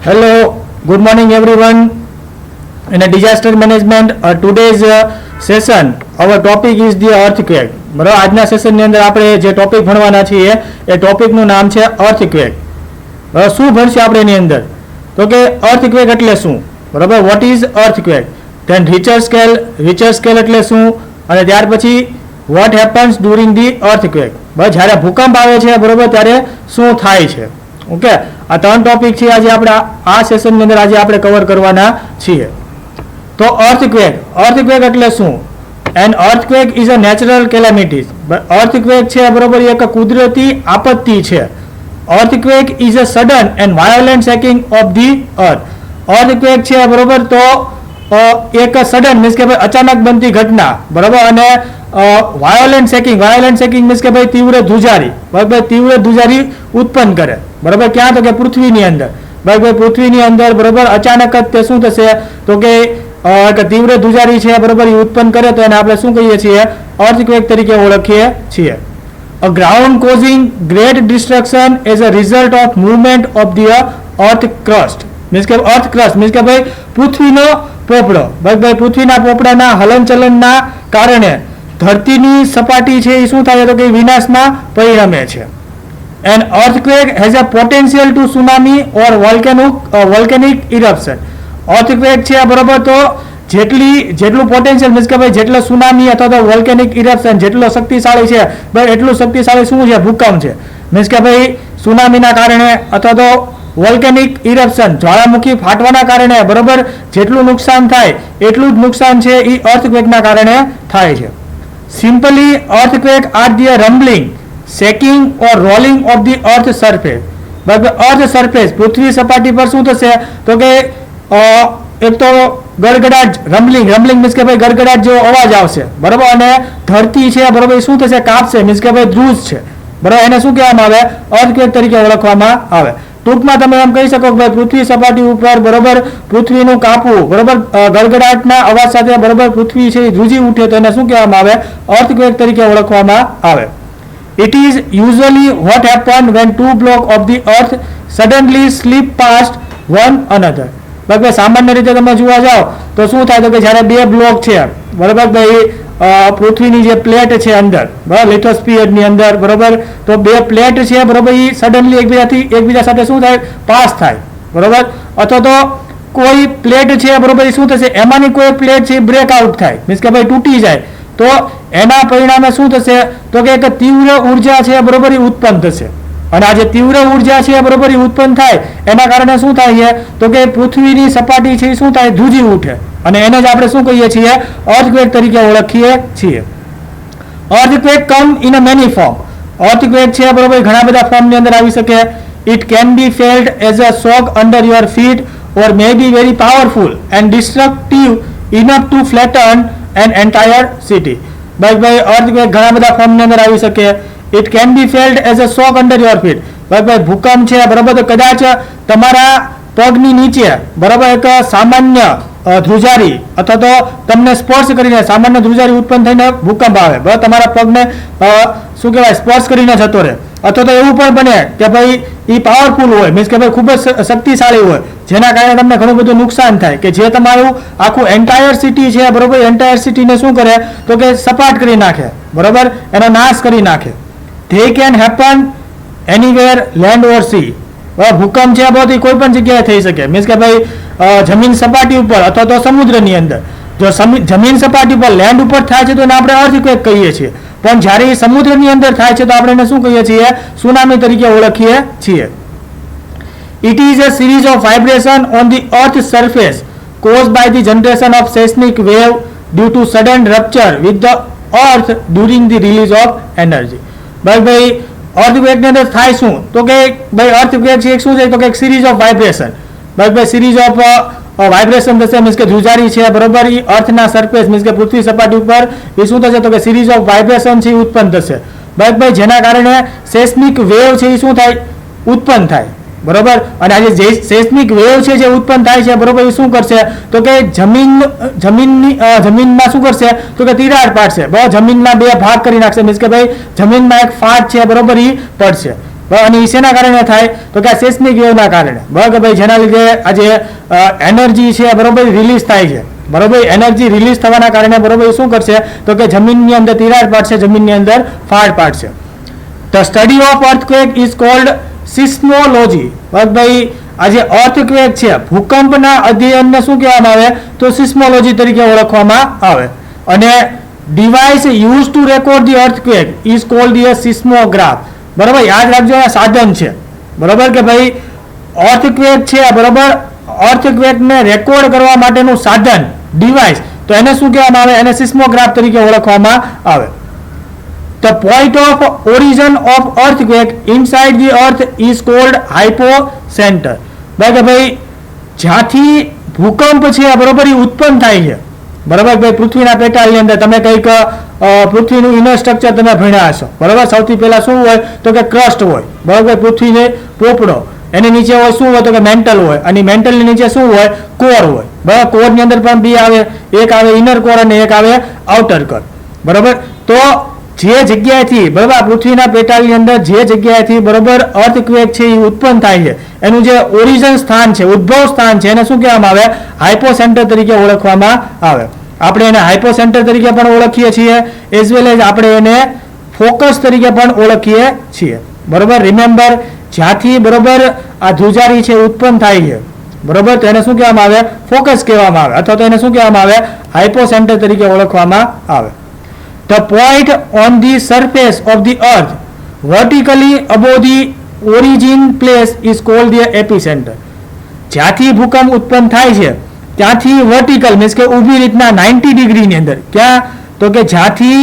Hello, good morning everyone. In a disaster management, today's session, our topic is the earthquake. બરાબર, આજના સેશનની અંદર આપણે જે ટોપિક ભણવાના છીએ એ ટોપિકનું નામ છે અર્થક્વેક. શું ભણશે આપણે એની અંદર? તો કે અર્થક્વેક એટલે શું? બરાબર, what is earthquake? Then Richter scale એટલે શું? અને ત્યાર પછી what happens during the earthquake. બસ જ્યારે ભૂકંપ આવે છે બરાબર ત્યારે શું થાય છે? ઓકે, આ ત્રણ ટોપિક છે આજે આપણે આ સેશનની અંદર આજે આપણે કવર કરવાના છીએ. તો અર્થક્વેક એટલે શું? An earthquake is a natural calamities. Earthquake છે બરોબર એક કુદરતી આપત્તિ છે. Earthquake is a sudden and violent shaking of the earth. Earthquake છે બરોબર તો એક સડન મીન્સ કે ભાઈ અચાનક બનતી ઘટના બરોબર, અને વાયોલેન્ટ શેકિંગ મીન્સ કે ભાઈ તીવ્ર ધ્રુજારી બરાબર, તીવ્ર ધ્રુજારી ઉત્પન્ન કરે બરાબર. ક્યાં? તો કે પૃથ્વીની અંદર બરાબર. પૃથ્વીની અંદર બરાબર અચાનક જ તે શું થશે? તો કે તીવ્ર ધ્રુજારી છે બરાબર એ ઉત્પન્ન કરે તો એને આપણે શું કહીએ છીએ? અર્થક્વેક તરીકે ઓળખીએ છીએ. A ground causing great destruction as a result of movement of the earth crust. Means કે અર્થ ક્રસ્ટ મીન્સ કે ભાઈ પૃથ્વીનો પોપડો ભાઈ, પૃથ્વીના પોપડાના હલનચલનના કારણે ધરતીની સપાટી છે એ શું થાય? તો કે વિનાશમાં પરિણમે છે. An earthquake has a potential to tsunami or volcanic eruption. earthquake છે બરોબર તો જેટલું પોટેન્શિયલ મીન્સ કે ભાઈ જેટલો સુનામી અથવા તો વોલ્કેનિક ઇરપ્શન જેટલો શક્તિશાળી છે ભાઈ એટલું શક્તિશાળી શું છે? ભૂકંપ છે. મીન્સ કે ભાઈ સુનામીના કારણે અથવા તો વોલ્કેનિક ઇરપ્શન જ્વાળામુખી ફાટવાના કારણે બરોબર જેટલું નુકસાન થાય એટલું જ નુકસાન છે એ અર્થક્વેકના કારણે થાય છે. Simply earthquake are the rumbling, shaking or rolling of the earth surface. બરાબર, અર્થ સરફેસ પૃથ્વી સપાટી પર શું થશે? તો કે એક તો ગડગડાટ રમ્બલિંગ મીન્સ કે ભાઈ ગડગડાટ જેવો અવાજ આવશે બરાબર, અને ધરતી છે બરાબર શું થશે? કાપશે મીન્સ કે ભાઈ ધ્રુજ છે બરાબર. એને શું કહેવામાં આવે? અર્થક્વેક તરીકે ઓળખવામાં આવે. ટૂંકમાં તમે એમ કહી શકો કે ભાઈ પૃથ્વી સપાટી ઉપર બરોબર પૃથ્વીનું કાપવું બરોબર ગડગડાટના અવાજ સાથે બરોબર પૃથ્વી છે ધ્રુજી ઉઠે તો એને શું કહેવામાં આવે? અર્થક્વેક તરીકે ઓળખવામાં આવે. It is usually what happens when two blocks of the earth suddenly slip past one another. બરાબર, સામાન્ય રીતે તમે જોવા જાઓ તો શું થાય? તો કે જ્યારે બે બ્લોક છે બરાબર ભાઈ પૃથ્વીની જે પ્લેટ છે અંદર બરાબર લિથોસ્ફિયરની અંદર બરાબર, તો બે પ્લેટ છે બરાબર એ સડનલી એકબીજા સાથે શું થાય? પાસ થાય બરાબર. અથવા તો કોઈ પ્લેટ છે બરાબર એ શું થશે? એમાંની કોઈ પ્લેટ છે બ્રેકઆઉટ થાય મીન્સ કે ભાઈ તૂટી જાય તો એના પરિણામે શું થશે? તો કે એક તીવ્ર ઉર્જા છે બરોબર એ ઉત્પન્ન થશે. અને આ જે તીવ્ર ઉર્જા છે બરોબર એ ઉત્પન્ન થાય એના કારણે શું થાય છે? તો કે પૃથ્વીની સપાટી છે શું થાય? ધ્રુજી ઉઠે, અને એને જ આપણે શું કહીએ છીએ? અર્થક્વેક તરીકે ઓળખીએ છીએ. Earthquake come in a many form. Earthquake છે બરોબર ઘણા બધા ફોર્મની અંદર આવી શકે. It can be felt as a shock under your feet or may be very powerful and destructive enough to flatten an entire city. ભાઈ અર્થક્વેક ઘણા બધા ફોર્મની અંદર આવી શકે. It can be felt as a shock under your feet. ભાઈ ભૂકંપ છે બરાબર તો કદાચ તમારા પગની નીચે બરાબર એક સામાન્ય ધ્રુજારી અથવા તો તમને સ્પર્શ કરીને સામાન્ય ધ્રુજારી ઉત્પન્ન થઈને ભૂકંપ આવે બરાબર, તમારા પગને શું કહેવાય સ્પર્શ કરીને જતો રહે. અથવા તો એવું પણ બને કે ભાઈ એ પાવરફુલ હોય મીન્સ કે ભાઈ ખૂબ જ શક્તિશાળી હોય જેના કારણે તમને ઘણું બધું નુકસાન થાય કે જે તમારું આખું એન્ટાયર સિટી છે બરોબર એન્ટાયર સિટીને શું કરે? તો કે સપાટ કરી નાખે બરોબર, એનો નાશ કરી નાખે. They can happen anywhere land or C. ભૂકંપ છે બધી કોઈ પણ જગ્યાએ થઈ શકે મીન્સ કે ભાઈ જમીન સપાટી ઉપર અથવા તો સમુદ્રની અંદર. જો જમીન સપાટી પર લેન્ડ ઉપર થાય છે તો એને આપણે અર્થક્વેક કહીએ છીએ, પણ જ્યારે એ સમુદ્રની અંદર થાય છે તો આપણે એને શું કહીએ છીએ? સુનામી તરીકે ઓળખીએ છીએ. It is a series of vibration on the earth's surface caused by the generation of seismic wave due to sudden rupture with the earth during the release of energy. ભાઈ અર્થક્વેક ની અંદર થાય શું? તો કે ભાઈ અર્થક્વેક છે શું છે? તો કે એક સિરીઝ ઓફ વાઇબ્રેશન ભાઈ સિરીઝ ઓફ વાઇબ્રેશન થશે મીન્સ કે ધ્રુજારી છે બરોબર એ અર્થના સરફેસ મીન્સ કે પૃથ્વી સપાટી ઉપર એ શું થશે? તો કે સિરીઝ ઓફ વાઇબ્રેશન છે ઉત્પન્ન થશે ભાઈ જેના કારણે સેસ્મિક વેવ છે એ શું થાય? ઉત્પન્ન થાય બરોબર. અને આ જે સેસ્મિક વેવ છે જે ઉત્પન્ન થાય છે બરોબર એ શું કરશે? તો કે જમીનમાં શું કરશે? તો કે તિરાડ પાડશે બરાબર, જમીનના બે ભાગ કરી નાખશે મીન્સ કે ભાઈ જમીનમાં એક ફાટ છે બરોબર એ પડશે. બરાબર, અને એ શેના કારણે થાય તો કે આ સેસ્મિક વેવના કારણે, બરાબર ભાઈ, જેના લીધે આજે એનર્જી છે બરોબર રિલીઝ થાય છે, બરોબર, એનર્જી રિલીઝ થવાના કારણે બરોબર શું કરશે તો કે જમીનની અંદર તિરાડ પાડશે, જમીનની અંદર ફાડ પાડશે. The study of earthquake is called seismology. બરાબર ભાઈ, આ જે અર્થક્વેક છે ભૂકંપના અધ્યયનને શું કહેવામાં આવે તો સિસ્મોલોજી તરીકે ઓળખવામાં આવે. અને device use to record the earthquake is called the seismograph. બરાબર, યાદ રાખજો આ સાધન છે, બરાબર કે ભાઈ અર્થક્વેક છે, બરાબર, અર્થક્વેકને રેકોર્ડ કરવા માટેનું સાધન ડિવાઇસ, તો એને શું કહેવામાં આવે, એને સિસ્મોગ્રાફ તરીકે ઓળખવામાં આવે. The point of origin of earthquake inside the earth is called hypocenter. બરાબર ભાઈ, જ્યાંથી ભૂકંપ છે બરોબર એ ઉત્પન્ન થાય છે, બરાબર ભાઈ, પૃથ્વીના પેટાળની અંદર તમે કંઈક પૃથ્વીનું ઇનર સ્ટ્રક્ચર તમે ભણ્યા હશો, બરાબર. સૌથી પહેલા શું હોય તો કે ક્રસ્ટ હોય, બરાબર, પૃથ્વીને પોપડો, એની નીચે હોય શું હોય તો કે મેન્ટલ હોય, અને મેન્ટલની નીચે શું હોય કોર હોય, બરાબર. કોરની અંદર પણ બે આવે, એક આવે ઇનર કોર અને એક આવે આઉટર કોર, બરાબર. તો જે જગ્યાએથી બરાબર પૃથ્વીના પેટાળની અંદર જે જગ્યાએથી બરાબર અર્થક્વેક છે એ ઉત્પન્ન થાય છે, એનું જે ઓરિજિન સ્થાન છે, ઉદ્ભવ સ્થાન છે, એને શું કહેવામાં આવે, હાઇપોસેન્ટર તરીકે ઓળખવામાં આવે. આપણે એને હાઇપોસેન્ટર તરીકે પણ ઓળખીએ છીએ, એઝ વેલ એઝ આપણે એને ફોકસ તરીકે પણ ઓળખીએ છીએ, બરાબર. રિમેમ્બર, જ્યાંથી બરાબર આ ધ્રુજારી છે ઉત્પન્ન થાય છે, બરાબર, તો એને શું કહેવામાં આવે, ફોકસ કહેવામાં આવે, અથવા તો એને શું કહેવામાં આવે, હાઇપોસેન્ટર તરીકે ઓળખવામાં આવે. The point on the surface of the earth vertically above the origin place is called the epicenter. જ્યાંથી ભૂકંપ ઉત્પન્ન થાય છે ત્યાંથી વર્ટિકલ મીન્સ કે ઊભી રીતના 90 ડિગ્રીની અંદર, ક્યાં તો કે જ્યાંથી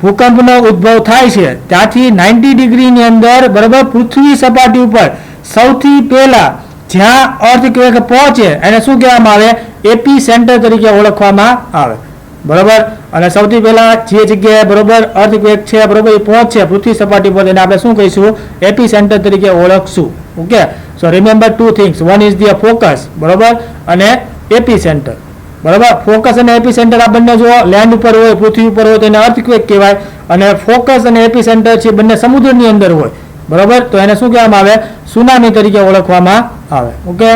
ભૂકંપનો ઉદ્ભવ થાય છે ત્યાંથી 90 ડિગ્રીની અંદર બરાબર પૃથ્વી સપાટી ઉપર સૌથી પહેલા જ્યાં અર્થક્વેક પહોંચે એને શું કહેવામાં આવે, એપી સેન્ટર તરીકે ઓળખવામાં આવે, બરાબર. અને સૌથી પહેલા જે જગ્યાએ બરોબર અર્થક્વેક છે બરોબર એ પહોંચશે પૃથ્વી સપાટી પર, એને આપણે શું કહીશું, એપી સેન્ટર તરીકે ઓળખશું. Okay, so remember two things, one is the focus, બરોબર, અને એપી સેન્ટર, બરાબર. ફોકસ અને એપી સેન્ટર આ બંને જો લેન્ડ ઉપર હોય, પૃથ્વી ઉપર હોય તો એને અર્થક્વેક કહેવાય, અને ફોકસ અને એપી સેન્ટર છે બંને સમુદ્રની અંદર હોય, બરાબર, તો એને શું કહેવામાં આવે, સુનામી તરીકે ઓળખવામાં આવે. Okay,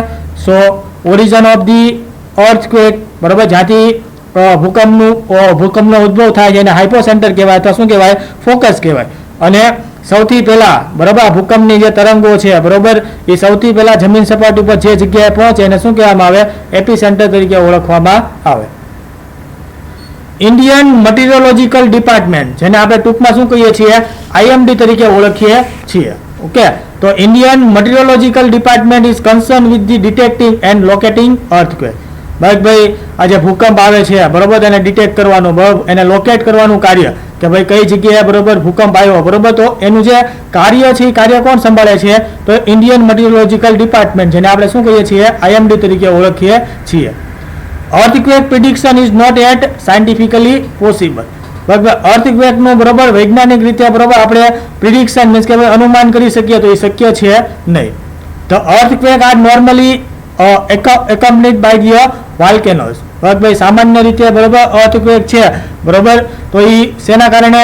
so origin of the earthquake, બરાબર, જ્યાંથી ભૂકંપનો ઉદ્ભવ થાય છે એને હાઇપોસેન્ટર કહેવાય, અથવા શું કહેવાય, ફોકસ કહેવાય. અને સૌથી પહેલા બરાબર ભૂકંપની જે તરંગો છે બરોબર એ સૌથી પહેલા જમીન સપાટી ઉપર જે જગ્યાએ પહોંચે એને શું કહેવામાં આવે, એપિસેન્ટર તરીકે ઓળખવામાં આવે. ઇન્ડિયન મટીરિયોલોજીકલ ડિપાર્ટમેન્ટ, જેને આપણે ટૂંકમાં શું કહીએ છીએ, IMD તરીકે ઓળખીએ છીએ. ઓકે, તો Indian meteorological department is concern with the detecting and locating earthquake. ભાઈ આ જે ભૂકંપ આવે છે બરોબર એને ડિટેક્ટ કરવાનું, બરોબર એને લોકેટ કરવાનું કાર્ય, કે ભાઈ કઈ જગ્યાએ બરોબર ભૂકંપ આવ્યો, બરોબર, તો એનું જે કાર્ય છે એ કાર્ય કોણ સંભાળે છે તો ઇન્ડિયન મટીરિયોલોજીકલ ડિપાર્ટમેન્ટ, જેને આપણે શું કહીએ છીએ, IMD તરીકે ઓળખીએ છીએ. Earthquake prediction is not at scientifically possible. બરાબર, અર્થક્વેકનું બરોબર વૈજ્ઞાનિક રીતે બરોબર આપણે પ્રિડિક્શન મીન્સ કે અનુમાન કરી શકીએ તો એ શક્ય છે નહીં. The earthquake are normally accompanied by the volcanoes. બરાબર ભાઈ, સામાન્ય રીતે બરોબર અર્થક્વેક છે બરોબર તો એ શેના કારણે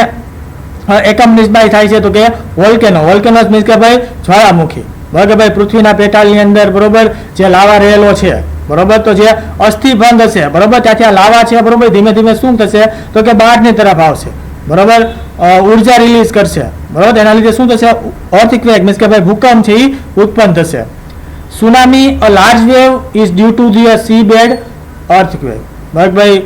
એકમ્પનીઝ બાય થાય છે તો કે વોલ્કેનોસ મીન્સ કે ભાઈ જ્વાળામુખી, બરાબર ભાઈ, પૃથ્વીના પેટાળની અંદર બરોબર જે લાવા રહેલો છે બરોબર, તો જે અસ્થિભંગ હશે બરોબર ત્યાંથી આ લાવા છે બરોબર ધીમે ધીમે શું થશે તો કે બહારની તરફ આવશે, બરોબર, ઉર્જા રિલીઝ કરશે, બરોબર, એના લીધે શું થશે, અર્થક્વેક મીન્સ કે ભાઈ ભૂકંપ છે એ ઉત્પન્ન થશે. Tsunami, a large wave is due to the seabed earthquake. બરાબર ભાઈ,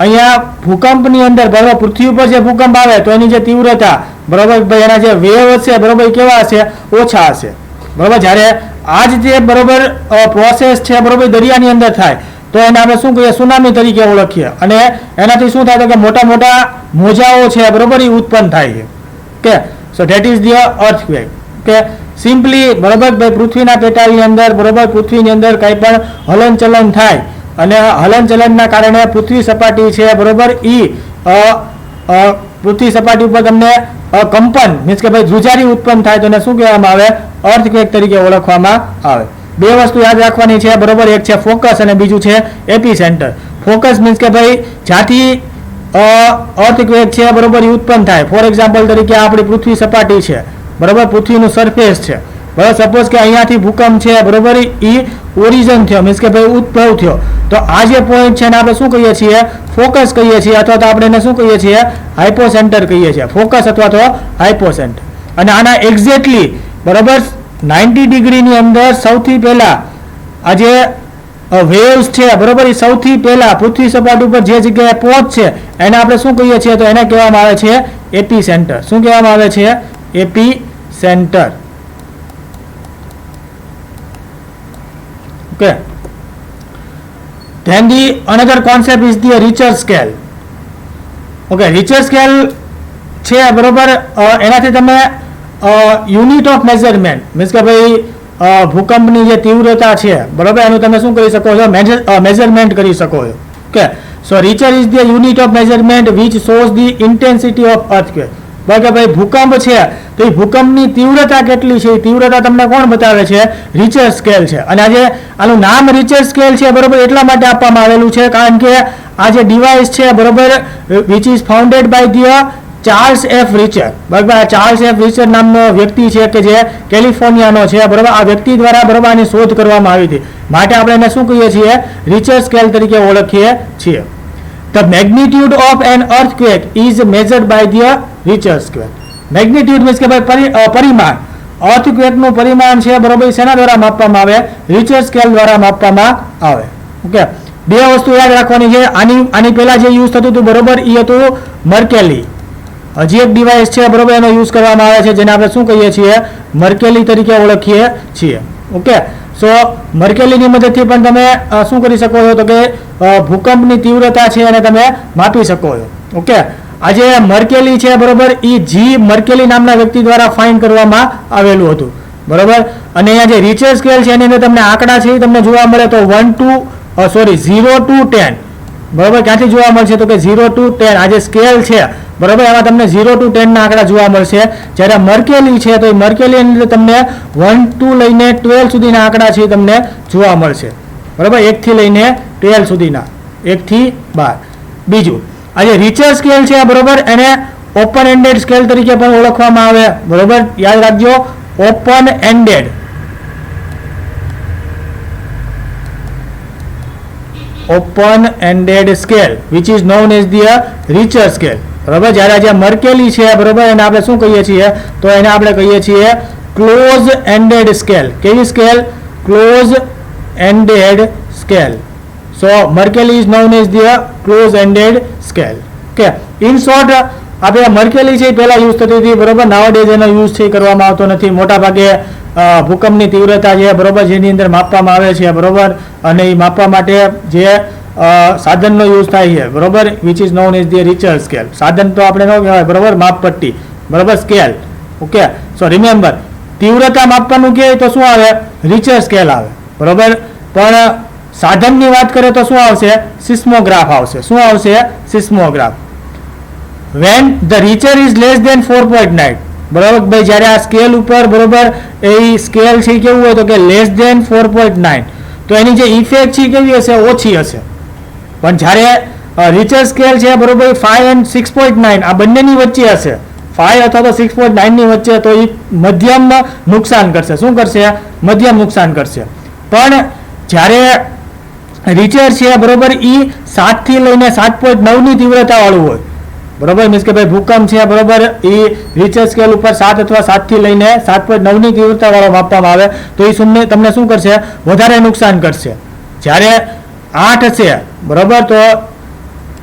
અહીંયા ભૂકંપની અંદર બરાબર પૃથ્વી ઉપર જે ભૂકંપ આવે તો એની જે તીવ્રતા બરાબર ભાઈ એના જે વેવ હશે બરાબર કેવા હશે, ઓછા હશે, બરાબર. જ્યારે આ જ જે બરાબર પ્રોસેસ છે બરાબર દરિયાની અંદર થાય તો એને આપણે શું કહીએ, સુનામી તરીકે ઓળખીએ, અને એનાથી શું થાય તો કે મોટા મોટા મોજાઓ છે બરાબર એ ઉત્પન્ન થાય છે. કે સો ધેટ ઇઝ ધી અર્થક્વેક. કે સિમ્પલી બરાબર ભાઈ પૃથ્વીના પેટાળની અંદર બરાબર પૃથ્વીની અંદર કંઈ પણ હલનચલન થાય અને હલનચલનના કારણે પૃથ્વી સપાટી છે બરાબર એ પૃથ્વી સપાટી ઉપર તમને કંપન મીન્સ કે ભાઈ ધ્રુજારી ઉત્પન્ન થાય તો એને શું કહેવામાં આવે, અર્થક્વેક તરીકે ઓળખવામાં આવે. બે વસ્તુ યાદ રાખવાની છે બરાબર, એક છે ફોકસ અને બીજું છે એપિસેન્ટર. ફોકસ મીન્સ કે ભાઈ જ્યાંથી અર્થક્વેક છે બરાબર એ ઉત્પન્ન થાય. ફોર એક્ઝામ્પલ તરીકે આપણી પૃથ્વી સપાટી છે બરાબર પૃથ્વીનું સરફેસ છે, બરાબર. સપોઝ કે અહીંયાથી ભૂકંપ છે, બરાબર, એ ઓરિજિન થયો, મીન્સ કે ભાઈ ઉદ્ભવ થયો, તો આ જે પોઈન્ટ છે એને આપણે શું કહીએ છીએ? ફોકસ કહીએ છીએ, અથવા તો આપણે એને શું કહીએ છીએ? હાઇપોસેન્ટર કહીએ છીએ, ફોકસ અથવા તો હાઇપોસેન્ટર. અને આના એક્ઝેક્ટલી બરાબર 90 ડિગ્રીની અંદર સૌથી પહેલા આ જે વેવ્સ છે, બરાબર, એ સૌથી પહેલા પૃથ્વી સપાટી ઉપર જે જગ્યાએ પહોંચશે એને આપણે શું કહીએ છીએ? તો એને કહેવામાં આવે છે એપી સેન્ટર. શું કહેવામાં આવે છે? Epicentre. Okay. Then the another concept is the Richter scale. Okay, Richter scale છે, બરોબર, એનાથી તમે યુનિટ ઓફ મેઝરમેન્ટ, મીન્સ કે ભાઈ ભૂકંપની જે તીવ્રતા છે, બરોબર, એનું તમે શું કરી શકો છો? મેઝરમેન્ટ કરી શકો છો. Okay, so Richter is the unit of measurement which shows the intensity of earthquake. કે ભાઈ ભૂકંપ છે તો એ ભૂકંપની તીવ્રતા કેટલી છે, એ તીવ્રતા તમને કોણ બતાવે છે? Richter સ્કેલ છે. અને આજે આનું નામ Richter સ્કેલ છે, બરોબર, એટલા માટે આપવામાં આવેલું છે કારણ કે આ જે ડિવાઇસ છે, બરોબર, which is founded by the Charles F Richter. બરાબર, આ ચાર્લ્સ એફ રિચર નામનો વ્યક્તિ છે કે જે કેલિફોર્નિયાનો છે, બરાબર. આ વ્યક્તિ દ્વારા, બરાબર, આની શોધ કરવામાં આવી હતી, માટે આપણે એને શું કહીએ છીએ? Richter સ્કેલ તરીકે ઓળખીએ છીએ. The magnitude of an earthquake is measured by the Richter scale. Magnitude means કે ભાઈ પરિમાણ, earthquake નું પરિમાણ છે, બરોબર, શેના દ્વારા માપવામાં આવે? Richter scale દ્વારા માપવામાં આવે. ઓકે, બે વસ્તુ યાદ રાખવાની છે. આની પહેલા જે યુઝ થતું હતું, બરોબર, એ હતું મર્કેલી. હજી એક ડિવાઇસ છે, બરોબર, એનો યુઝ કરવામાં આવે છે જેને આપણે શું કહીએ છીએ? મર્કેલી તરીકે ઓળખીએ છીએ. ઓકે, સો મર્કેલીની મદદથી પણ તમે શું કરી શકો છો? તો કે ભૂકંપની તીવ્રતા છે એને તમે માપી શકો છો. ઓકે, આ જે મર્કેલી છે, બરોબર, એ જી મર્કેલી નામના વ્યક્તિ દ્વારા ફાઇન્ડ કરવામાં આવેલું હતું, બરોબર. અને અહીંયા જે Richter સ્કેલ છે એની અંદર તમને આંકડા છે એ તમને જોવા મળે તો 0 to 10, બરોબર. ક્યાંથી જોવા મળશે? તો કે 0 to 10 આ જે સ્કેલ છે, બરોબર, એમાં તમને 0 to 10 ના આંકડા જોવા મળશે. જ્યારે મર્કેલી છે તો એ મર્કેલી અંદર તમને 1 to લઈને 12 સુધીના આંકડા છે તમને જોવા મળશે, બરોબર, 1 થી લઈને 12 સુધીના, 1 થી 12. બીજું, આ જે Richter સ્કેલ છે, બરોબર, એને ઓપન એન્ડેડ સ્કેલ તરીકે પણ ઓળખવામાં આવે, બરોબર. યાદ રાખજો, open ended. Open ended scale which is known as the Richter scale. બરાબર, જ્યારે જે મર્કેલી છે, બરોબર, એને આપણે શું કહીએ છીએ? તો એને આપણે કહીએ છીએ ક્લોઝ એન્ડેડ સ્કેલ. કેવી scale? Close ended scale. So Mercalli is known as the close ended scale. Okay, in short, આપણે મર્કેલી છે પહેલા યુઝ થતી હતી, બરોબર. નાવડેઝ એનો યુઝ છે કરવામાં આવતો નથી. મોટા ભાગે ભૂકંપની તીવ્રતા છે, બરોબર, જેની અંદર માપવામાં આવે છે, બરોબર, અને એ માપવા માટે જે સાધનનો યુઝ થાય છે, બરોબર, which is known as the Richter scale. સાધન તો આપણે ન કહેવાય, બરોબર, માપપટ્ટી, બરોબર, સ્કેલ. ઓકે, સો રિમેમ્બર, તીવ્રતા માપવાનું કહે તો શું આવે? Richter સ્કેલ આવે, બરોબર. પણ સાધનની વાત કરીએ તો શું આવશે? સિસ્મોગ્રાફ આવશે. શું આવશે? Seismograph. when the Richter is less than 4.9, બરોબર ભાઈ, જ્યારે આ સ્કેલ ઉપર, બરોબર, એ સ્કેલ છે કેવું હોય તો કે લેસ ધેન 4.9, તો એની જે ઇફેક્ટ છે કેવી હશે? ઓછી હશે. પણ જ્યારે Richter સ્કેલ છે, બરોબર, 5 and 6.9 આ બંનેની વચ્ચે હશે, 5 અથવા તો 6.9 ની વચ્ચે, તો એ મધ્યમ નુકસાન કરશે. શું કરશે? મધ્યમ નુકસાન કરશે. પણ જ્યારે Richter છે, બરોબર, એ 7 થી લઈને 7.9 ની તીવ્રતા વાળું હોય, બરોબર, મીન્સ કે ભાઈ ભૂકંપ છે, બરોબર, એ Richter સ્કેલ ઉપર 7 અથવા 7 થી લઈને 7.9 ની તીવ્રતા વાળો માપવામાં આવે તો એ તમને શું કરશે? વધારે નુકસાન કરશે. જ્યારે 8 હશે, બરોબર, તો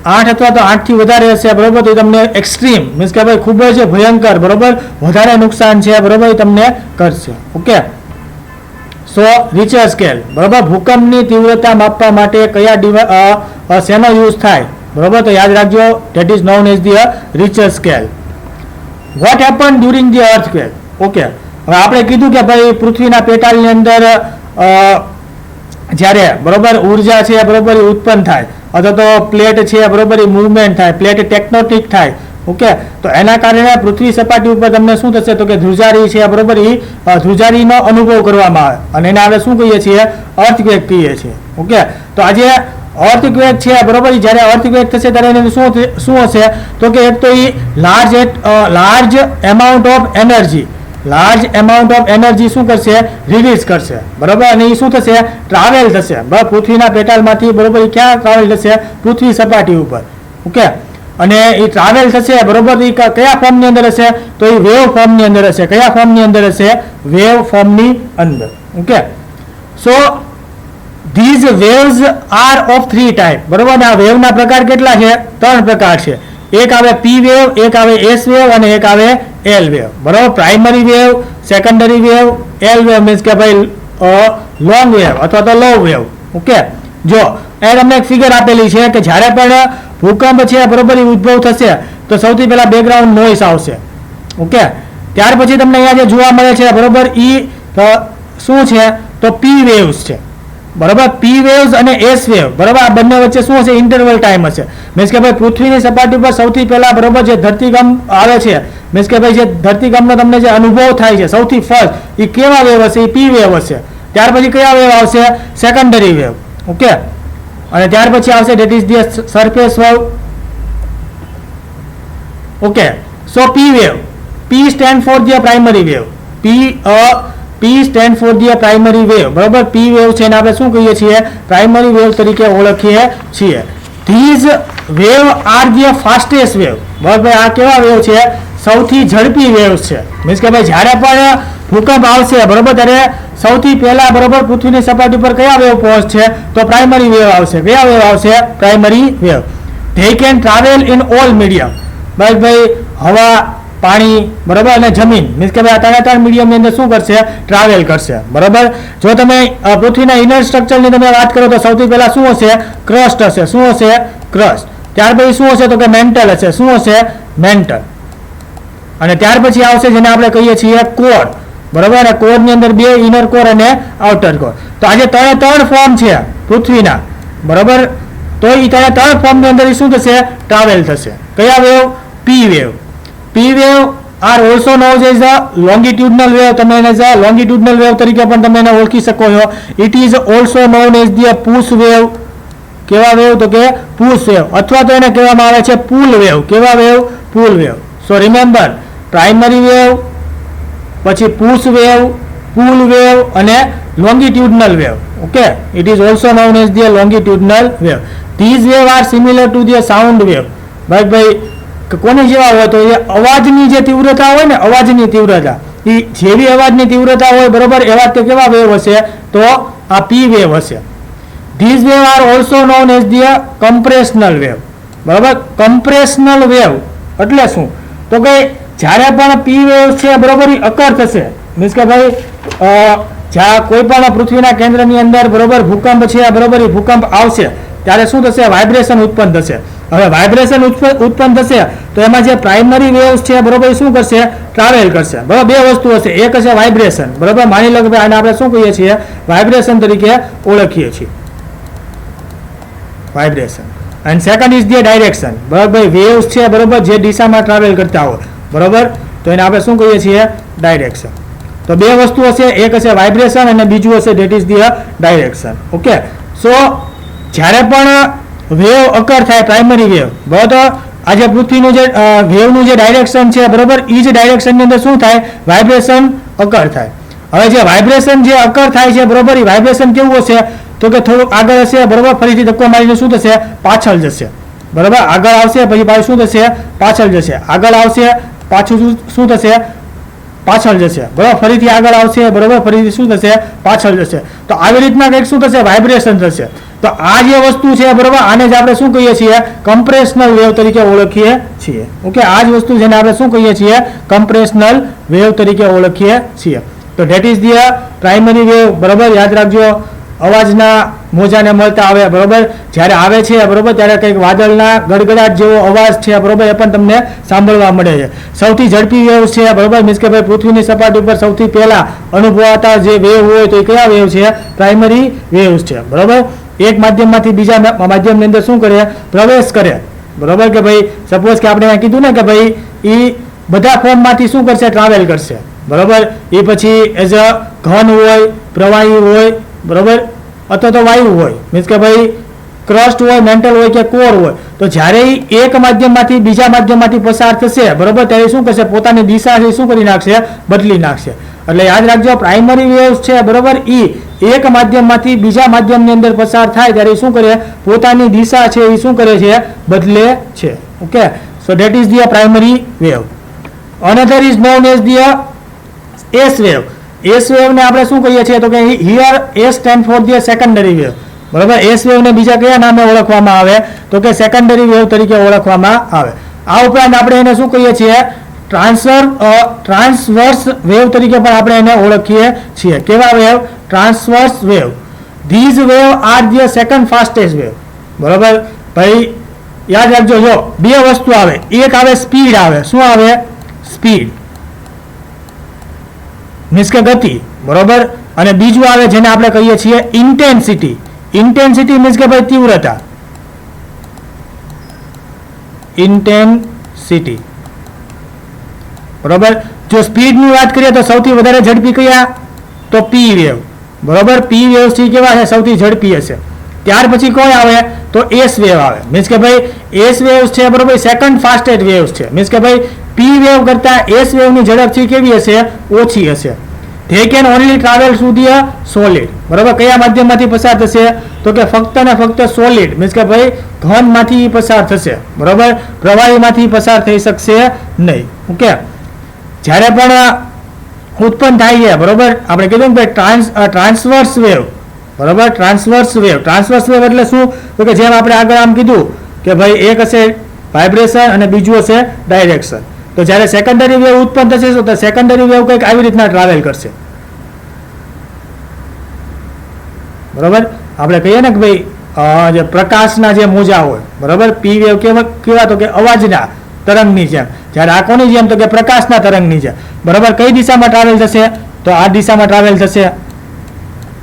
8 અથવા તો 8 થી વધારે હશે, બરોબર, તો તમને એક્સ્ટ્રીમ, મીન્સ કે ભાઈ ખૂબ જ ભયંકર, બરોબર, વધારે નુકસાન છે, બરોબર, એ તમને કરશે. ઓકે, સો Richter સ્કેલ, બરોબર, ભૂકંપની તીવ્રતા માપવા માટે કયા શેનો યુઝ થાય, બરોબર, તો યાદ રાખજો, that is known as the Richter scale. what happened during the earthquake? Okay, હવે આપણે કીધું કે ભાઈ પૃથ્વીના પેટાળની અંદર જ્યારે, બરોબર, ઉર્જા છે, બરોબર, એ ઉત્પન્ન થાય, અથવા તો પ્લેટ છે, બરોબર, એ મૂવમેન્ટ થાય, પ્લેટ ટેક્ટોનિક થાય. ઓકે, તો એના કારણે પૃથ્વી સપાટી ઉપર તમને શું થશે? તો કે ધ્રુજારી છે, બરોબર, એ ધ્રુજારીનો અનુભવ કરવામાં આવે અને એને આપણે શું કહીએ છીએ? અર્થક્વેક કહીએ છીએ. ઓકે, તો આજે અર્થક્વેક છે, બરોબર, જ્યારે અર્થક્વેક થશે ત્યારે એને શું હશે? તો કે એક તો a large amount of energy, large amount of energy શું કરશે, રિલીઝ કરશે, બરોબર. અને એ શું થશે, ટ્રાવેલ થશે, બરાબર. પૃથ્વીના પેટાળમાંથી, બરોબર, એ ક્યાં ટ્રાવેલ થશે, પૃથ્વી સપાટી ઉપર. ઓકે. અને એ ટ્રાવેલ થશે, બરોબર. એ કયા ફોર્મની અંદર હશે, તો એ વેવ ફોર્મની અંદર હશે. કયા ફોર્મની અંદર હશે, વેવ ફોર્મની અંદર. Okay. So these waves are of 3 type, બરોબર. આ વેવના પ્રકાર કેટલા છે, 3 પ્રકાર છે. એક આવે પી વેવ, એક આવે એસ વેવ અને એક આવે એલ વેવ, બરોબર. Primary wave, secondary wave, L wave means કે ભાઈ લોંગ વેવ અથવા તો લો વેવ. ઓકે. જો એ તમને એક ફિગર આપેલી છે કે જ્યારે પણ ભૂકંપ છે, બરોબર, એ ઉદ્ભવ થશે તો સૌથી પહેલા બેકગ્રાઉન્ડ નોઇસ આવશે. ઓકે. ત્યાર પછી તમને અહીંયા જે જોવા મળે છે, બરોબર, ઈ શું છે, તો પી વેવ્સ છે, બરોબર. પી વેવ્સ અને એસ વેવ, બરોબર. આ બંને વચ્ચે શું હશે, ઇન્ટરવલ ટાઈમ હશે. મીન્સ કે ભાઈ પૃથ્વીની સપાટી પર સૌથી પહેલા, બરોબર, જે ધરતીકંપ આવે છે, મીન્સ કે ભાઈ જે ધરતીકંપનો તમને જે અનુભવ થાય છે સૌથી ફર્સ્ટ, એ કેવા વેવ હશે, એ પી વેવ હશે. ત્યાર પછી કયા વેવ આવશે, સેકન્ડરી વેવ. ઓકે. અને ત્યાર પછી આવશે that is the surface wave. Okay. So P wave, P stand for the primary wave. P stand for the primary wave, બરોબર. પી વેવ છે એને આપણે શું કહીએ છીએ, પ્રાઇમરી વેવ તરીકે ઓળખીએ છીએ. These wave are the fastest wave, બરોબર. આ કેવા વેવ છે, સૌથી ઝડપી વેવ છે. મીન્સ કે ભાઈ જ્યારે પણ ભૂકંપ આવશે, બરોબર, ત્યારે સૌથી પહેલા, બરોબર, પૃથ્વીની સપાટી પર કયા વેવ પહોંચશે, તો પ્રાઇમરી વેવ આવશે. કયા વેવ આવશે, primary wave. They can travel in all medium, બસ ભાઈ હવા, પાણી, બરોબર, અને જમીન. મીન્સ કે ભાઈ આ ત્રણ મીડિયમની અંદર શું કરશે, ટ્રાવેલ કરશે, બરોબર. જો તમે પૃથ્વીના ઇનર સ્ટ્રક્ચરની તમે વાત કરો તો સૌથી પહેલા શું હશે, ક્રસ્ટ હશે. શું હશે, ક્રસ્ટ. ત્યાર પછી શું હશે, તો કે મેન્ટલ હશે. શું હશે, મેન્ટલ. અને ત્યાર પછી આવશે જેને આપણે કહીએ છીએ કોર, બરોબર. અને કોરની અંદર બે, ઇનર કોર અને આઉટર કોર. તો આજે ત્રણ ફોર્મ છે પૃથ્વીના, બરોબર. તો એ ત્રણ ફોર્મની અંદર શું થશે, ટ્રાવેલ થશે. કયા wave, P wave. P wave are also known as a longitudinal wave. તમે એને લોંગિટ્યુડનલ વેવ તરીકે પણ તમે એને ઓળખી શકો છો. It is also known as the push wave. કેવા વેવ, તો કે પુશ વેવ. અથવા તો એને કહેવામાં આવે છે પુલ વેવ. કેવા wave, pull wave. So remember, primary wave, પછી પુશ વેવ, પુલ વેવ અને longitudinal wave. Okay. It is also known as the longitudinal wave. These wave are similar to the sound wave. ભાઈ કોની જેવા હોય, તો એ અવાજની જે તીવ્રતા હોય ને, અવાજની તીવ્રતા, એ જેવી અવાજની તીવ્રતા હોય, બરોબર, એવા તે કેવા વેવ હશે, તો આ પી વેવ હશે. These wave are also known as the compressional wave, બરોબર. કમ્પ્રેશનલ વેવ એટલે શું, તો કે જ્યારે પણ પી વેવ છે, બરોબર, એ અકર થશે. મીન્સ કે ભાઈ જ્યાં કોઈ પણ પૃથ્વીના કેન્દ્રની અંદર, બરોબર, ભૂકંપ છે, બરોબર, એ ભૂકંપ આવશે ત્યારે શું થશે, વાઇબ્રેશન ઉત્પન્ન થશે. હવે વાઇબ્રેશન ઉત્પન્ન થશે તો એમાં જે પ્રાઇમરી વેવ્સ છે, બરોબર, શું કરશે, ટ્રાવેલ કરશે, બરોબર. બે વસ્તુ હશે, એક હશે વાઇબ્રેશન, બરોબર. માની લો કે આને આપણે શું કહીએ છીએ, વાઇબ્રેશન તરીકે ઓળખીએ છીએ, vibration. And second is the direction, બરોબર. વેવ્સ છે, બરોબર, જે દિશામાં ટ્રાવેલ કરતા હોય, બરોબર, તો એને આપણે શું કહીએ છીએ, ડાયરેક્શન. તો બે વસ્તુ હશે, એક હશે વાઇબ્રેશન અને બીજું હશે that is the direction. Okay. So જ્યારે પણ વેવ અકર થાય, પ્રાઇમરી વેવ, બરોબર, આજે પૃથ્વીનું જે વેવનું જે ડાયરેક્શન છે, બરોબર, એ જ ડાયરેક્શનની અંદર શું થાય, વાઇબ્રેશન અકર થાય. હવે જે વાઇબ્રેશન જે અકર થાય છે, બરોબર, એ વાઇબ્રેશન કેવું હશે, તો કે થોડુંક આગળ હશે, બરોબર, ફરીથી ધક્કો મારીને શું થશે, પાછળ જશે, બરોબર. આગળ આવશે, પછી પાછું શું થશે, પાછળ જશે. આગળ આવશે, પાછું શું થશે, પાછળ જશે, બરોબર. ફરીથી આગળ આવશે, બરોબર, ફરીથી શું થશે, પાછળ જશે. તો આવી રીતના કંઈક શું થશે, વાઇબ્રેશન થશે. તો આ જે વસ્તુ છે, બરોબર, આને જ આપણે શું કહીએ છીએ, કમ્પ્રેશનલ વેવ તરીકે ઓળખીએ છીએ. ઓકે. આ જ વસ્તુ જેને આપણે શું કહીએ છીએ, કમ્પ્રેશનલ વેવ તરીકે ઓળખીએ છીએ. તો that is the primary wave, બરોબર. યાદ રાખજો, અવાજના મોજાને મળતા આવે, બરોબર, જ્યારે આવે છે, બરોબર, ત્યારે કંઈક વાદળના ગડગડાટ જેવો અવાજ છે, બરોબર, એ પણ તમને સાંભળવા મળે છે. સૌથી ઝડપી વેવ છે, બરોબર. મીન્સ કે ભાઈ પૃથ્વીની સપાટી ઉપર સૌથી પહેલા અનુભવાતા જે વેવ હોય તો એ કયા વેવ છે, પ્રાઇમરી વેવ્સ છે, બરોબર. એક માધ્યમમાંથી બીજા માધ્યમની અંદર શું કરે, પ્રવેશ કરે, બરોબર. કે ભાઈ સપોઝ કે આપણે કીધું ને કે ભાઈ એ બધા ફોર્મમાંથી શું કરશે, ટ્રાવેલ કરશે, બરોબર. એ પછી એઝ અ ઘન હોય, પ્રવાહી હોય, બરોબર, અથવા તો વાયુ હોય. મીન્સ કે ભાઈ ક્રસ્ટ હોય, મેન્ટલ હોય કે કોર હોય, તો જ્યારે ઈ એક માધ્યમમાંથી બીજા માધ્યમમાંથી પસાર થશે, બરોબર, ત્યારે શું કરશે, પોતાની દિશા છે શું કરી નાખશે, બદલી નાખશે. એટલે યાદ રાખજો, પ્રાઇમરી વેવ્સ છે, બરોબર, ઈ એક માધ્યમમાંથી બીજા માધ્યમની અંદર પસાર થાય ત્યારે શું કરે, પોતાની દિશા છે એ શું કરે છે, બદલે છે. Okay, so that is the primary wave. Another is known as the S wave. S wave ને આપણે શું કહીએ છીએ, તો કે here S stand for the secondary wave. બરાબર, એસ વેવ ને બીજા કયા નામે ઓળખવામાં આવે, તો કે સેકન્ડરી વેવ તરીકે ઓળખવામાં આવે. આ ઉપરાંત આપણે એને શું કહીએ છીએ, ટ્રાન્સવર્સ વેવ તરીકે પણ આપણે એને ઓળખીએ છીએ. કેવા wave? Transverse wave. These wave are the second fastest wave. બરાબર ભાઈ, યાદ રાખજો, જો બે વસ્તુ આવે, એક આવે સ્પીડ આવે. શું આવે? સ્પીડ મીન્સ કે ગતિ, બરોબર, અને બીજું આવે જેને આપણે કહીએ છીએ ઇન્ટેન્સિટી. ઇન્ટેન્સિટી મીન્સ કે ભાઈ તીવ્રતા. ઇન્ટેન્સિટી, બરોબર. જો સ્પીડની વાત કરીએ તો સૌથી વધારે ઝડપી કયા? તો પી વેવ. બરોબર, પી વેવ થી કેવા છે? સૌથી ઝડપી હશે. ત્યાર પછી કોઈ આવે તો એસ વેવ આવે. મીન્સ કે ભાઈ એસ વેવ છે, બરોબર, સેકન્ડ ફાસ્ટેસ્ટ વેવ છે. મીન્સ કે ભાઈ પી વેવ કરતા એસ વેવની ઝડપ કેવી હશે? ઓછી હશે. They can only travel through the solid. બરોબર, કયા માધ્યમમાંથી પસાર થશે? તો કે ફક્ત ને ફક્ત સોલિડ, મીન્સ કે ભાઈ ઘનમાંથી પસાર થશે. બરોબર, પ્રવાહીમાંથી પસાર થઈ શકશે નહીં. ઓકે, જ્યારે પણ ઉત્પન્ન થાય છે, બરોબર, આપણે કીધું કે ટ્રાન્સવર્સ વેવ. બરોબર, ટ્રાન્સવર્સ વેવ. ટ્રાન્સવર્સ વેવ એટલે શું? તો કે જેમ આપણે આગળ આમ કીધું કે ભાઈ એક હશે વાઇબ્રેશન અને બીજું હશે ડાયરેક્શન. તો જ્યારે સેકન્ડરી વેવ ઉત્પન્ન થશે તો સેકન્ડરી વેવ કંઈક આવી રીતના ટ્રાવેલ કરશે. બરોબર, આપણે કહીએ ને કે ભાઈ જે પ્રકાશના જે મોજા હોય, બરોબર, પી વેવ કેવા? તો કે અવાજના તરંગની જેમ. જ્યારે આ કોની જેમ? તો કે પ્રકાશના તરંગની જેમ. બરોબર, કઈ દિશામાં ટ્રાવેલ થશે? તો આ દિશામાં ટ્રાવેલ થશે.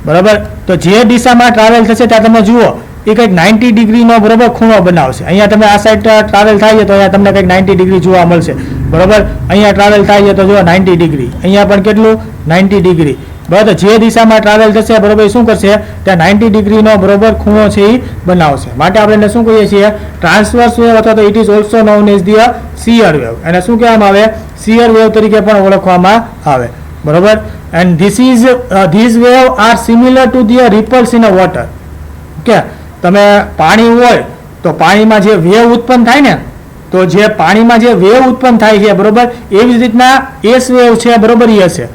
બરોબર, તો જે દિશામાં ટ્રાવેલ થશે ત્યાં તમે જુઓ એ કંઈક 90 ડિગ્રીનો, બરોબર, ખૂણો બનાવશે. અહીંયા તમે આ સાઈડ ટ્રાવેલ થાય છે તો અહીંયા તમને કંઈક 90 ડિગ્રી જોવા મળશે. બરોબર, અહીંયા ટ્રાવેલ થાય છે તો જુઓ 90 ડિગ્રી, અહીંયા પણ કેટલું? 90 ડિગ્રી. બરાબર, જે દિશામાં ટ્રાવેલ થશે, બરોબર, શું કરશે? ત્યાં 90 ડિગ્રીનો, બરોબર, ખૂણો છે એ બનાવશે. માટે આપણે એને શું કહીએ છીએ? ટ્રાન્સવર્સ વેવ, અથવા તો it is also known as the shear wave. એને શું કહેવામાં આવે? શિયર વેવ તરીકે પણ ઓળખવામાં આવે. બરોબર, and this wave are similar to the ripples in a water. Okay, તમે પાણી હોય તો પાણીમાં જે વેવ ઉત્પન્ન થાય ને, તો જે પાણીમાં જે વેવ ઉત્પન્ન થાય છે, બરોબર, એવી જ રીતના એસ વેવ છે, બરોબર, એ હશે.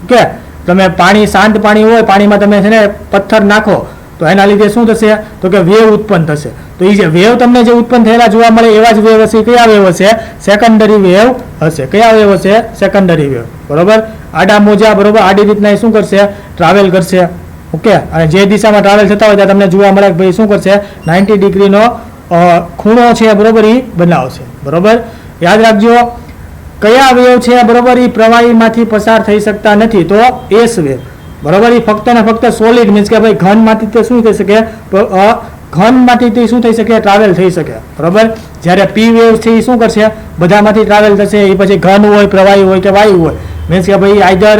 ઓકે, તમે પાણી, શાંત પાણી હોય, પાણીમાં તમે છે ને પથ્થર નાખો તો એના લીધે શું થશે? તો કે વેવ ઉત્પન્ન થશે. તો એ જે વેવ તમને જે ઉત્પન્ન થયેલા જોવા મળે એવા જ વેવ હશે. કયા વેવ હશે? સેકન્ડરી વેવ હશે. કયા વેવ હશે? Secondary wave. બરોબર, આડા મોજા, બરોબર, આડી રીતના એ શું કરશે? ટ્રાવેલ કરશે. ઓકે, અને જે દિશામાં ટ્રાવેલ થતા હોય ત્યાં તમને જોવા મળે કે ભાઈ શું કરશે? 90 ડિગ્રીનો ખૂણો છે, બરોબર, એ બનાવશે. બરોબર, યાદ રાખજો, કયા વેવ છે, બરોબર, એ પ્રવાહીમાંથી પસાર થઈ શકતા નથી. તો એસ વેવ. બરોબર, એ ફક્ત ને ફક્ત સોલિડ, મીન્સ કે ભાઈ ઘનમાંથી તે શું થઈ શકે? ઘનમાંથી તે શું થઈ શકે? ટ્રાવેલ થઈ શકે. બરોબર, જ્યારે પી વેવ છે એ શું કરશે? બધામાંથી ટ્રાવેલ થશે. એ પછી ઘન હોય, પ્રવાહી હોય કે વાયુ હોય, મીન્સ કે ભાઈ આઈધર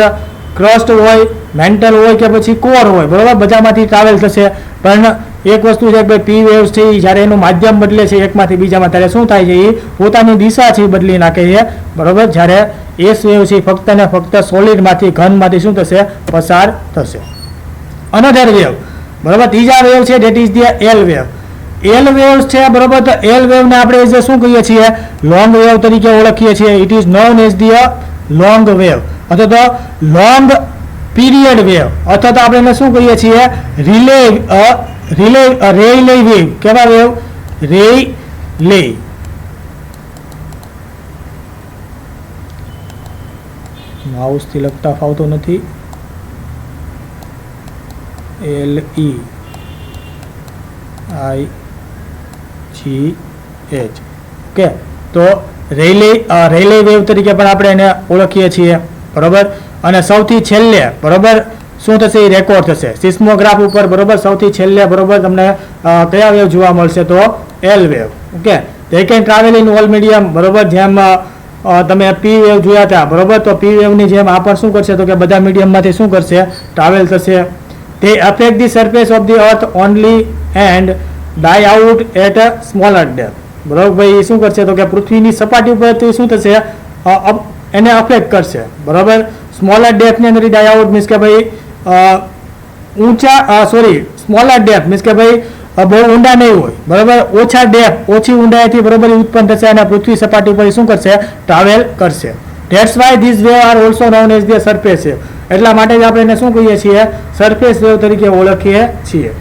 ક્રસ્ટ હોય, મેન્ટલ હોય કે પછી કોર હોય, બરોબર, બધામાંથી ટ્રાવેલ થશે. પણ એક વસ્તુ છે કે ભાઈ પી વેવ્સ છે એ જ્યારે એનું માધ્યમ બદલે છે એકમાંથી બીજામાં, ત્યારે શું થાય છે? એ પોતાની દિશા છે બદલી નાખે છે. બરોબર, જ્યારે એસ વેવ છે ફક્ત ને ફક્ત સોલિડમાંથી, ઘનમાંથી શું થશે? પસાર થશે. અનધર વેવ, બરોબર, ત્રીજા વેવ છે that is the L wave. L waves છે, બરોબર, તો એલ વેવ ને આપણે જે શું કહીએ છીએ? લોંગ વેવ તરીકે ઓળખીએ છીએ. It is known as the long wave, અથવા તો લોંગ પીરિયડ વેવ, અથવા તો આપણે એને શું કહીએ છીએ? રેઇલે વેવ. કેવા વેવ? રેઇલે. માઉસથી લખતા ફાવતો નથી. LEIGH. ઓકે, તો રેઇલે વેવ તરીકે પણ આપણે એને ઓળખીએ છીએ. બરોબર, અને સૌથી છેલ્લે, બરોબર, શું થશે? એ રેકોર્ડ થશે સિસ્મોગ્રાફ ઉપર. બરોબર, સૌથી છેલ્લે, બરોબર, તમને કયા વેવ જોવા મળશે? તો L wave. Okay, they can travel in all medium. બરોબર, જેમ તમે પી વેવ જોયા હતા, બરોબર, તો પી વેવની જેમ આ પણ શું કરશે? તો કે બધા મીડિયમમાંથી શું કરશે? ટ્રાવેલ થશે. they affect the surface of the earth only and die out at a smaller depth. બરાબર ભાઈ, શું કરશે તો કે પૃથ્વીની સપાટી ઉપર શું થશે, એને અફેક્ટ કરશે. બરાબર, સ્મોલર ડેપ્થની અંદર ડાય આઉટ મીન્સ કે ભાઈ સ્મોલર ડેપ્થ મીન્સ કે ભાઈ બહુ ઊંડા નહીં હોય. બરાબર, ઓછા ડેપ્થ, ઓછી ઊંડાઈથી બરાબર ઉત્પન્ન થશે અને પૃથ્વી સપાટી ઉપર શું કરશે, ટ્રાવેલ કરશે. That's why this wave are also known as the surface wave. એટલા માટે જ આપણે એને શું કહીએ છીએ, સરફેસ વેવ તરીકે ઓળખીએ છીએ.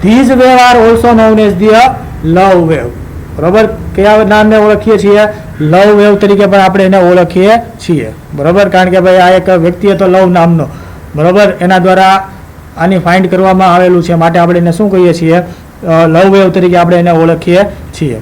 This wave are also known as the love wave. બરાબર, કયા નામને ઓળખીએ છીએ, લવ વેવ તરીકે પણ આપણે એને ઓળખીએ છીએ. બરાબર, કારણ કે ભાઈ આ એક વ્યક્તિ હતો લવ નામનો. બરાબર, એના દ્વારા આની ફાઇન્ડ કરવામાં આવેલું છે, માટે આપણે એને શું કહીએ છીએ, લવ વેવ તરીકે આપણે એને ઓળખીએ છીએ.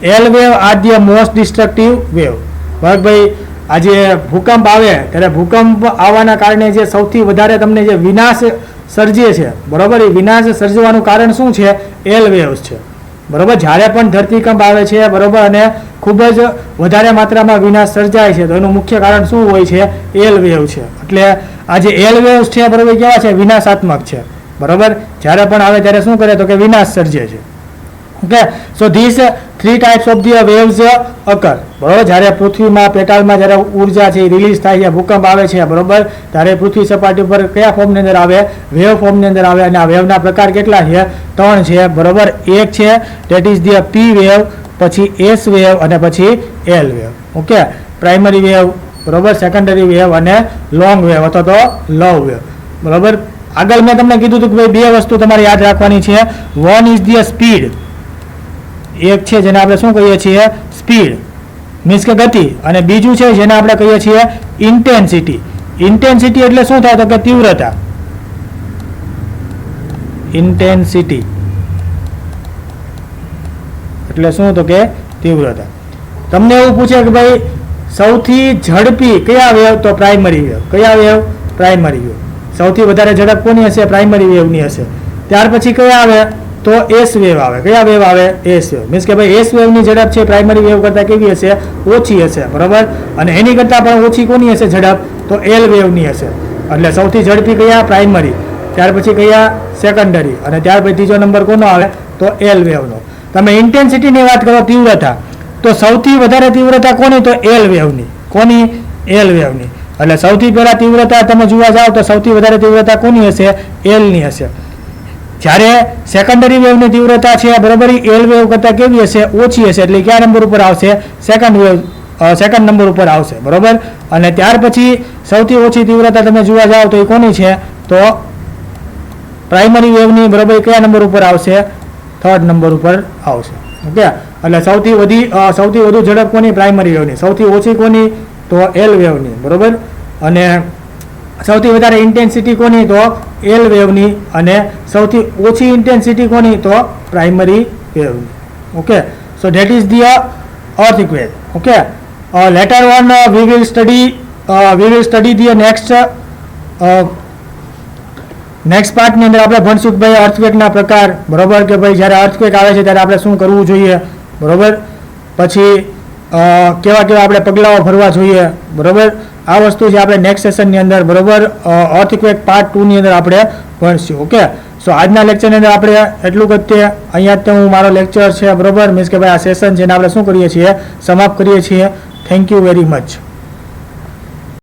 L wave are the most destructive wave. બરાબર ભાઈ, આજે ભૂકંપ આવે ત્યારે ભૂકંપ આવવાના કારણે જે સૌથી વધારે તમને જે વિનાશ સર્જે છે, બરાબર, એ વિનાશ સર્જવાનું કારણ શું છે, એલ વેવ્સ છે. બરાબર, જ્યારે પણ ધરતીકંપ આવે છે, બરાબર, અને ખૂબ જ વધારે માત્રામાં વિનાશ સર્જાય છે તો એનું મુખ્ય કારણ શું હોય છે, એલ વેવ છે. એટલે આ જે એલ વેવ્સ છે, બરાબર, કેવા છે, વિનાશાત્મક છે. બરાબર, જ્યારે પણ આવે ત્યારે શું કરે તો કે વિનાશ સર્જે છે. Okay, so this 3 types of the waves અકર. બરાબર, જ્યારે પૃથ્વીમાં પેટાળમાં જ્યારે ઉર્જા છે રિલીઝ થાય છે, ભૂકંપ આવે છે, બરાબર, ત્યારે પૃથ્વી સપાટી પર કયા ફોર્મની અંદર આવે, વેવ ફોર્મની અંદર આવે. અને આ વેવના પ્રકાર કેટલા છે, 3 છે. બરાબર, એક છે that is the P wave, પછી એસ વેવ અને પછી L wave. Okay, primary wave, બરાબર, સેકન્ડરી વેવ અને લોંગ વેવ અથવા તો લવ વેવ. બરાબર, આગળ મેં તમને કીધું હતું કે ભાઈ બે વસ્તુ તમારે યાદ રાખવાની છે. વન ઇઝ ધી સ્પીડ, એક છે જેને આપણે શું કહીએ છીએ, સ્પીડ મીન્સ કે ગતિ, અને બીજું છે જેને આપણે કહીએ છીએ ઇન્ટેન્સિટી. ઇન્ટેન્સિટી એટલે શું થાય તો કે તીવ્રતા. ઇન્ટેન્સિટી એટલે શું તો કે તીવ્રતા. તમને એવું પૂછે કે ભાઈ સૌથી ઝડપી કયા વેવ, તો પ્રાઇમરી વેવ. કયા વેવ, પ્રાઇમરી વેવ. સૌથી વધારે ઝડપ કોની હશે, પ્રાઇમરી વેવની હશે. ત્યાર પછી કયા આવે તો એસ વેવ આવે. કયા વેવ આવે, એસ વેવ. મીન્સ કે ભાઈ એસ વેવની ઝડપ છે પ્રાઇમરી વેવ કરતાં કેવી હશે, ઓછી હશે. બરાબર, અને એની કરતાં પણ ઓછી કોની હશે ઝડપ, તો એલ વેવની હશે. એટલે સૌથી ઝડપી કયા, પ્રાઇમરી. ત્યાર પછી કયા, સેકન્ડરી. અને ત્યાર પછી ત્રીજો નંબર કોનો આવે તો એલ વેવનો. તમે ઇન્ટેન્સિટીની વાત કરો, તીવ્રતા, તો સૌથી વધારે તીવ્રતા કોની, તો એલ વેવની. કોની, એલ વેવની. એટલે સૌથી પહેલા તીવ્રતા તમે જોવા જાઓ તો સૌથી વધારે તીવ્રતા કોની હશે, એલની હશે. જ્યારે સેકન્ડરી વેવની તીવ્રતા છે, બરાબર, એલ વેવ કરતાં કેવી હશે, ઓછી હશે. એટલે કયા નંબર ઉપર આવશે, સેકન્ડ નંબર ઉપર આવશે. બરાબર, અને ત્યાર પછી સૌથી ઓછી તીવ્રતા તમે જોવા જાઓ તો એ કોની છે, તો પ્રાઇમરી વેવની. બરાબર, કયા નંબર ઉપર આવશે, થર્ડ નંબર ઉપર આવશે. ઓકે, એટલે સૌથી વધુ ઝડપ કોની, પ્રાઇમરી વેવની. સૌથી ઓછી કોની, તો એલ વેવની. બરાબર, અને સૌથી વધારે ઇન્ટેન્સિટી કોની, તો એલ વેવની. અને સૌથી ઓછી ઇન્ટેન્સિટી કોની, તો પ્રાઇમરી વેવની. Okay, so that is the earthquake. Okay, later on we will study the next પાર્ટની અંદર આપણે ભણશું કે ભાઈ અર્થક્વેકના પ્રકાર. બરાબર, કે ભાઈ જ્યારે અર્થક્વેક આવે છે ત્યારે આપણે શું કરવું જોઈએ. બરાબર, પછી કેવા કેવા આપણે પગલાઓ ભરવા જોઈએ. બરાબર, આ વસ્તુ છે આપણે નેક્સ્ટ સેશનની અંદર, બરાબર, અર્થક્વેક પાર્ટ 2 ની અંદર આપણે ભણશું. ઓકે, સો આજના લેક્ચરની અંદર આપણે એટલું જ તે અહીંયા હું મારો લેક્ચર છે, બરાબર, મીન્સ કે ભાઈ આ સેશન છે ને આપણે શું કરીએ છીએ, સમાપ્ત કરીએ છીએ. Thank you very much.